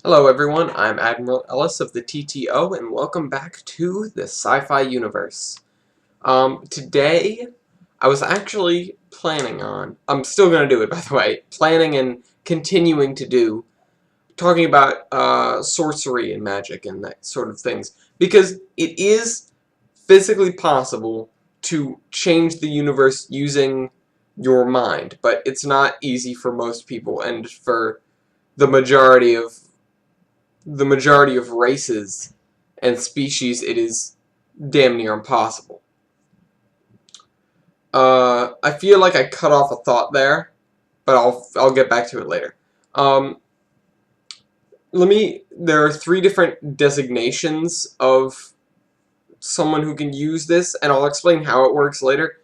Hello everyone, I'm Admiral Ellis of the TTO, and welcome back to the Sci-Fi universe. Today, I was actually planning on, I'm still going to do it by the way, planning and continuing to do, talking about sorcery and magic and that sort of things, because it is physically possible to change the universe using your mind, but it's not easy for most people, and for the majority of races and species, it is damn near impossible. I feel like I cut off a thought there, but I'll get back to it later. There are three different designations of someone who can use this, and I'll explain how it works later.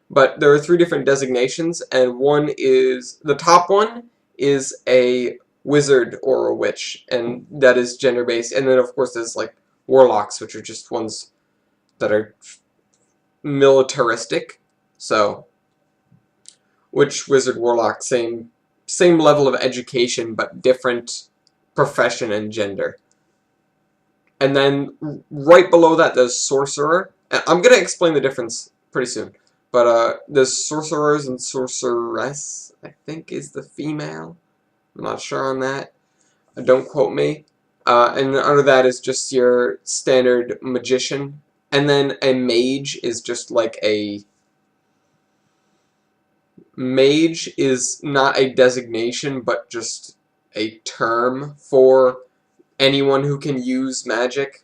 But there are three different designations, and the top one is a wizard or a witch, and that is gender-based. And then, of course, there's, like, warlocks, which are just ones that are militaristic. So, witch, wizard, warlock, same level of education, but different profession and gender. And then, right below that, there's sorcerer. And I'm going to explain the difference pretty soon. But there's sorcerers and sorceress, I think is the female. I'm not sure on that. Don't quote me. And under that is just your standard magician. And then a mage is just like a... Mage is not a designation, but just a term for anyone who can use magic.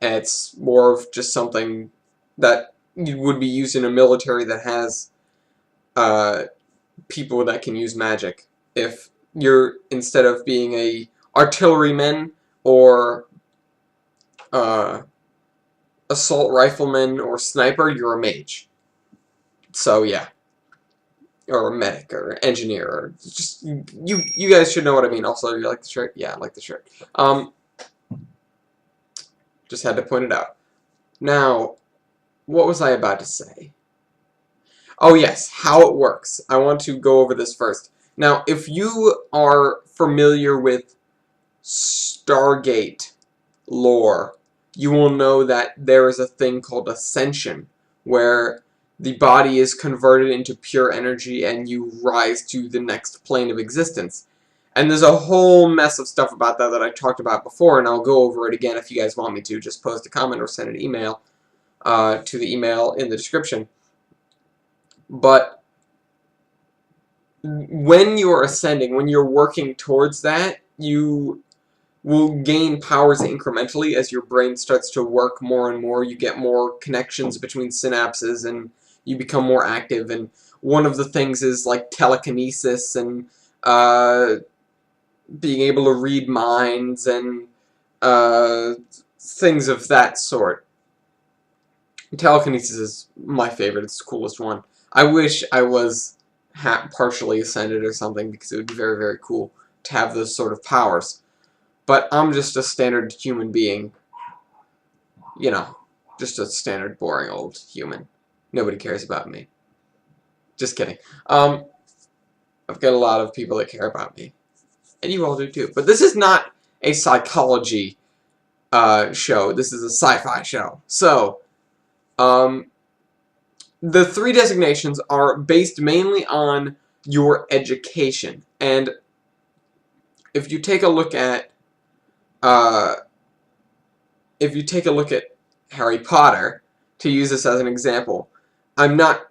And it's more of just something that you would be used in a military that has people that can use magic. If you're, instead of being a artilleryman or assault rifleman or sniper, you're a mage. So yeah, or a medic or engineer, or just you guys should know what I mean. Also, you like the shirt? Yeah, I like the shirt. Just had to point it out. Now, what was I about to say? Oh yes, how it works. I want to go over this first. Now, if you are familiar with Stargate lore, you will know that there is a thing called ascension, where the body is converted into pure energy and you rise to the next plane of existence. And there's a whole mess of stuff about that I talked about before, and I'll go over it again if you guys want me to. Just post a comment or send an email to the email in the description. But when you're ascending, when you're working towards that, you will gain powers incrementally as your brain starts to work more and more. You get more connections between synapses and you become more active. And one of the things is like telekinesis and being able to read minds and things of that sort. Telekinesis is my favorite. It's the coolest one. I wish I was partially ascended or something, because it would be very, very cool to have those sort of powers. But I'm just a standard human being. You know, just a standard, boring old human. Nobody cares about me. Just kidding. I've got a lot of people that care about me. And you all do too. But this is not a psychology show. This is a sci-fi show. So, the three designations are based mainly on your education. And if you take a look at Harry Potter, to use this as an example, yeah,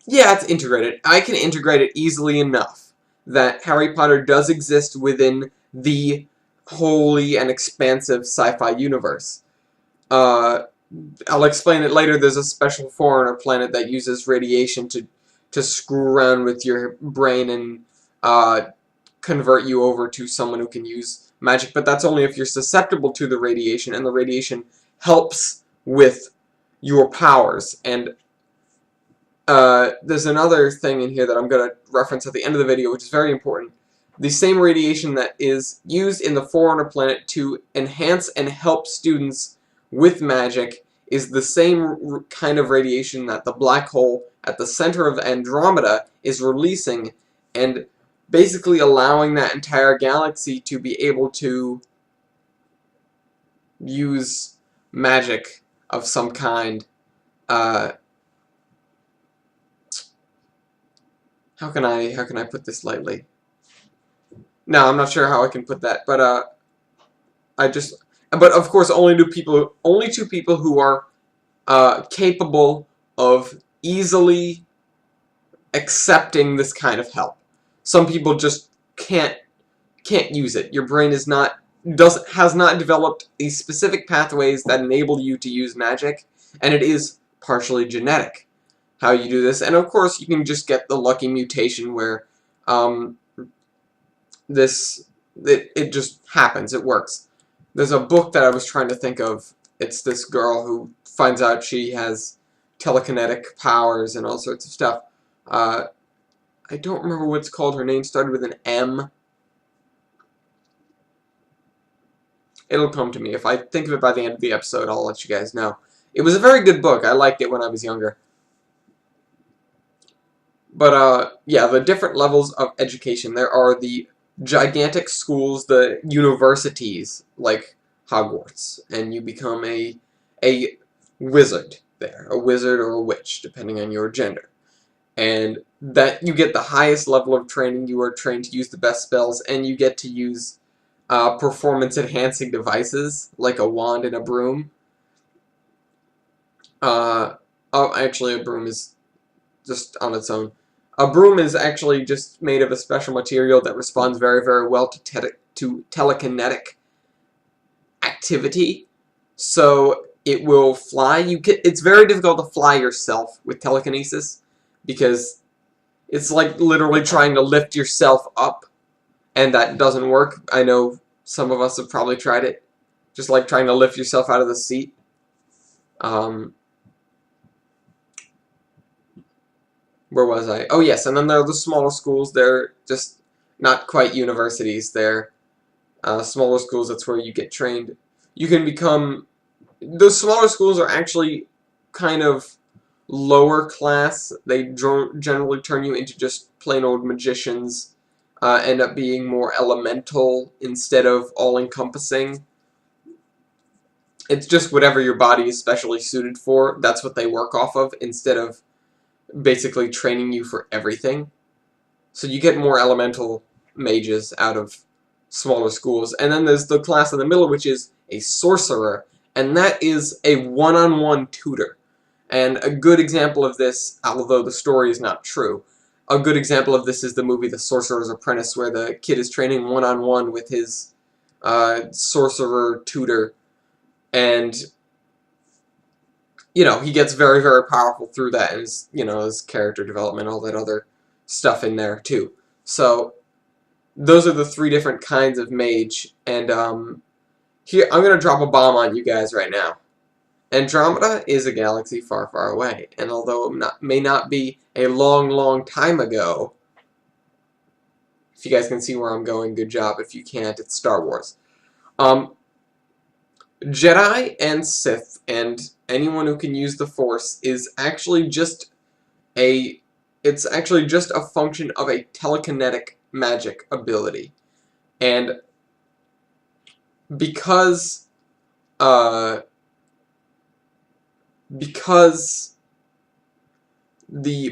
it's integrated. I can integrate it easily enough that Harry Potter does exist within the holy and expansive sci-fi universe. I'll explain it later. There's a special foreigner planet that uses radiation to screw around with your brain and convert you over to someone who can use magic, but that's only if you're susceptible to the radiation, and the radiation helps with your powers. And there's another thing in here that I'm going to reference at the end of the video, which is very important. The same radiation that is used in the Forerunner planet to enhance and help students with magic is the same kind of radiation that the black hole at the center of Andromeda is releasing, and basically allowing that entire galaxy to be able to use magic of some kind. Uh, how can I put this lightly? No, I'm not sure how I can put that, but but of course, only two people who are capable of easily accepting this kind of help. Some people just can't use it. Your brain has not developed these specific pathways that enable you to use magic, and it is partially genetic how you do this. And of course, you can just get the lucky mutation where it just happens. It works. There's a book that I was trying to think of. It's this girl who finds out she has telekinetic powers and all sorts of stuff. I don't remember what it's called. Her name started with an M. It'll come to me. If I think of it by the end of the episode, I'll let you guys know. It was a very good book. I liked it when I was younger. But, yeah, the different levels of education. There are the gigantic schools, the universities, like Hogwarts, and you become a wizard there. A wizard or a witch, depending on your gender. And that you get the highest level of training. You are trained to use the best spells, and you get to use performance-enhancing devices, like a wand and a broom. Actually, a broom is just on its own. A broom is actually just made of a special material that responds very, very well to telekinetic activity. So it will fly. It's very difficult to fly yourself with telekinesis because it's like literally trying to lift yourself up, and that doesn't work. I know some of us have probably tried it, just like trying to lift yourself out of the seat. Where was I? Oh yes, and then there are the smaller schools. They're just not quite universities. They're smaller schools. That's where you get trained. You can become... The smaller schools are actually kind of lower class. They generally turn you into just plain old magicians. End up being more elemental instead of all-encompassing. It's just whatever your body is specially suited for. That's what they work off of instead of basically training you for everything. So you get more elemental mages out of smaller schools. And then there's the class in the middle, which is a sorcerer, and that is a one-on-one tutor. And a good example of this, although the story is not true, a good example of this is the movie The Sorcerer's Apprentice, where the kid is training one-on-one with his sorcerer tutor, and you know, he gets very, very powerful through that, and his, you know, his character development, all that other stuff in there, too. So, those are the three different kinds of mage, and, here, I'm gonna drop a bomb on you guys right now. Andromeda is a galaxy far, far away, and although it may not be a long, long time ago, if you guys can see where I'm going, good job. If you can't, it's Star Wars. Jedi and Sith and anyone who can use the Force is actually just it's actually just a function of a telekinetic magic ability. And because the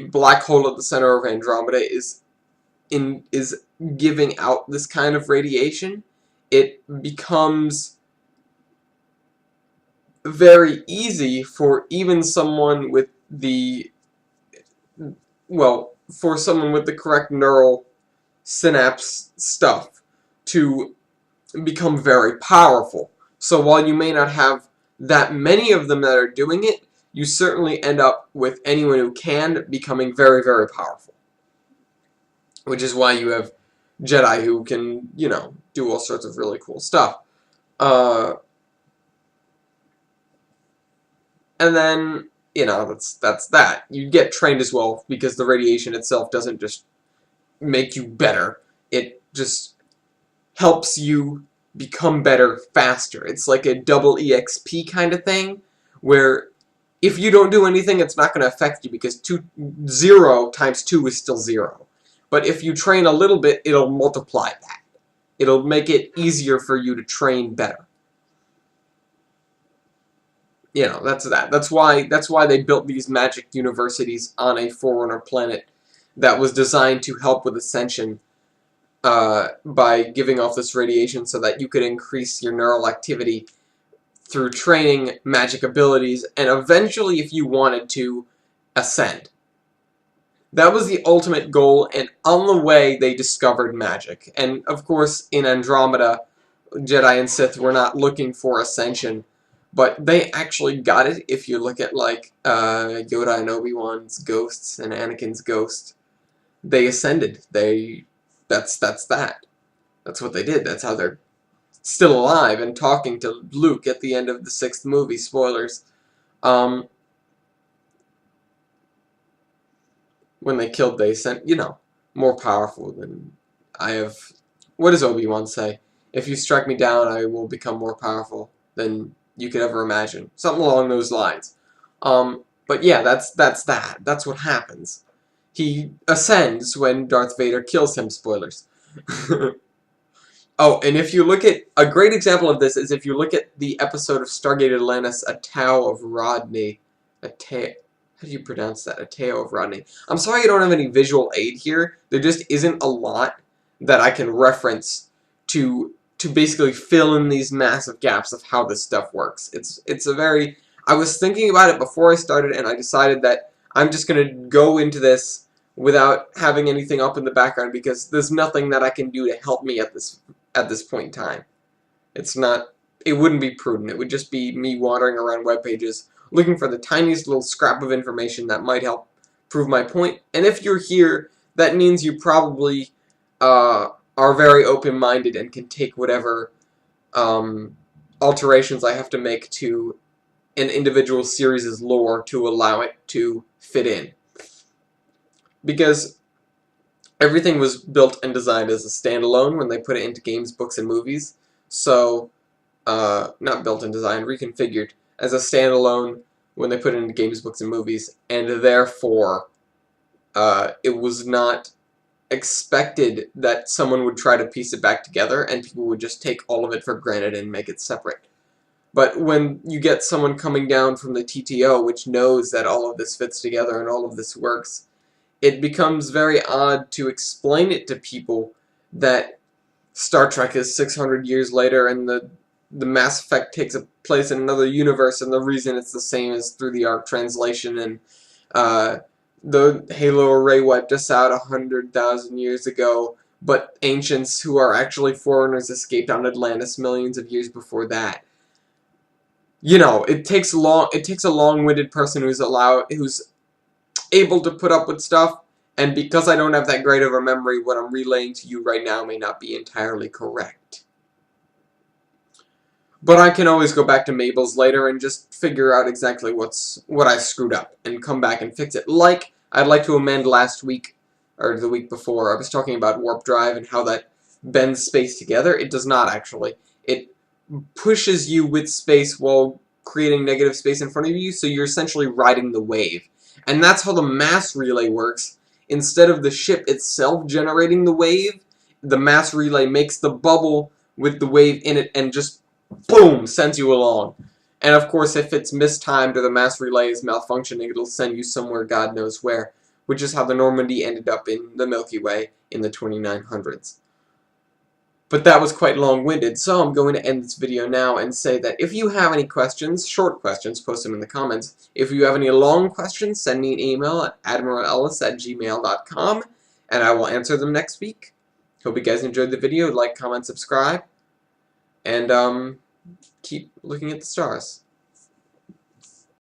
black hole at the center of Andromeda is giving out this kind of radiation, it becomes very easy for even someone with the correct neural synapse stuff to become very powerful. So while you may not have that many of them that are doing it, you certainly end up with anyone who can becoming very, very powerful. Which is why you have Jedi who can, you know, do all sorts of really cool stuff. And then, you know, that's that. You get trained as well because the radiation itself doesn't just make you better. It just helps you become better faster. It's like a double EXP kind of thing, where if you don't do anything, it's not going to affect you because 0 times 2 is still 0. But if you train a little bit, it'll multiply that. It'll make it easier for you to train better. You know, that's that. That's why they built these magic universities on a Forerunner planet that was designed to help with ascension by giving off this radiation so that you could increase your neural activity through training magic abilities, and eventually, if you wanted to, ascend. That was the ultimate goal, and on the way, they discovered magic. And, of course, in Andromeda, Jedi and Sith were not looking for ascension, but they actually got it. If you look at, like, Yoda and Obi-Wan's ghosts and Anakin's ghost, they ascended. That's that. That's what they did. That's how they're still alive and talking to Luke at the end of the 6th movie. Spoilers. When they killed, they sent, you know, more powerful than I have. What does Obi-Wan say? If you strike me down, I will become more powerful than you could ever imagine. Something along those lines. But yeah, that's that. That's what happens. He ascends when Darth Vader kills him. Spoilers. Oh, and if you look at, a great example of this is if you look at the episode of Stargate Atlantis, A Tao of Rodney. How do you pronounce that? A Tao of Rodney. I'm sorry I don't have any visual aid here. There just isn't a lot that I can reference to basically fill in these massive gaps of how this stuff works. It's a very... I was thinking about it before I started, and I decided that I'm just going to go into this without having anything up in the background because there's nothing that I can do to help me at this point in time. It's not... It wouldn't be prudent. It would just be me wandering around web pages looking for the tiniest little scrap of information that might help prove my point. And if you're here, that means you probably are very open-minded and can take whatever alterations I have to make to an individual series' lore to allow it to fit in. Because everything was built and designed as a standalone when they put it into games, books, and movies. So, not built and designed, reconfigured as a standalone when they put it into games, books, and movies, and therefore it was not expected that someone would try to piece it back together and people would just take all of it for granted and make it separate. But when you get someone coming down from the TTO which knows that all of this fits together and all of this works, it becomes very odd to explain it to people that Star Trek is 600 years later and the Mass Effect takes place in another universe, and the reason it's the same is through the ARC translation, and the Halo array wiped us out 100,000 years ago, but ancients who are actually foreigners escaped on Atlantis millions of years before that. You know, it takes a long-winded person who's able to put up with stuff, and because I don't have that great of a memory, what I'm relaying to you right now may not be entirely correct. But I can always go back to Mabel's later and just figure out exactly what I screwed up and come back and fix it. Like, I'd like to amend last week, or the week before, I was talking about warp drive and how that bends space together. It does not, actually. It pushes you with space while creating negative space in front of you, so you're essentially riding the wave. And that's how the mass relay works. Instead of the ship itself generating the wave, the mass relay makes the bubble with the wave in it and just boom, sends you along. And of course, if it's mistimed or the mass relay is malfunctioning, it'll send you somewhere God knows where, which is how the Normandy ended up in the Milky Way in the 2900s. But that was quite long-winded, so I'm going to end this video now and say that if you have any questions, short questions, post them in the comments. If you have any long questions, send me an email at admiralellis@gmail.com, and I will answer them next week. Hope you guys enjoyed the video. Like, comment, subscribe. And keep looking at the stars.